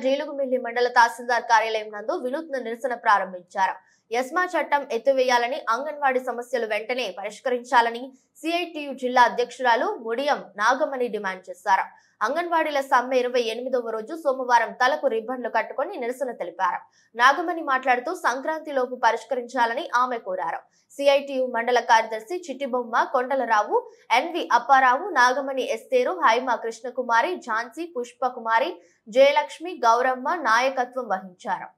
జీలుగుమిల్లి మండల తహసీల్దార్ కార్యాలయం నందు వినూత్న నిరసన ప్రారంభించారు. ఎస్మా చట్టం ఎత్తివేయాలని, అంగన్వాడీ సమస్యలు వెంటనే పరిష్కరించాలని సిఐటియు జిల్లా అధ్యక్షురాలు ముడియం నాగమణి డిమాండ్ చేశారు. అంగన్వాడీల సమ్మె 28వ రోజు సోమవారం తలకు రిబ్బన్లు కట్టుకుని నిరసన తెలిపారు. నాగమణి మాట్లాడుతూ సంక్రాంతిలోపు పరిష్కరించాలని ఆమె కోరారు. సిఐటియు మండల కార్యదర్శి చిట్టిబొమ్మ కొండలరావు, ఎన్వి అప్పారావు, నాగమణి ఎస్తేరు, హైమ కృష్ణకుమారి, ఝాన్సీ, పుష్పకుమారి, జయలక్ష్మి, గౌరమ్మ నాయకత్వం వహించారు.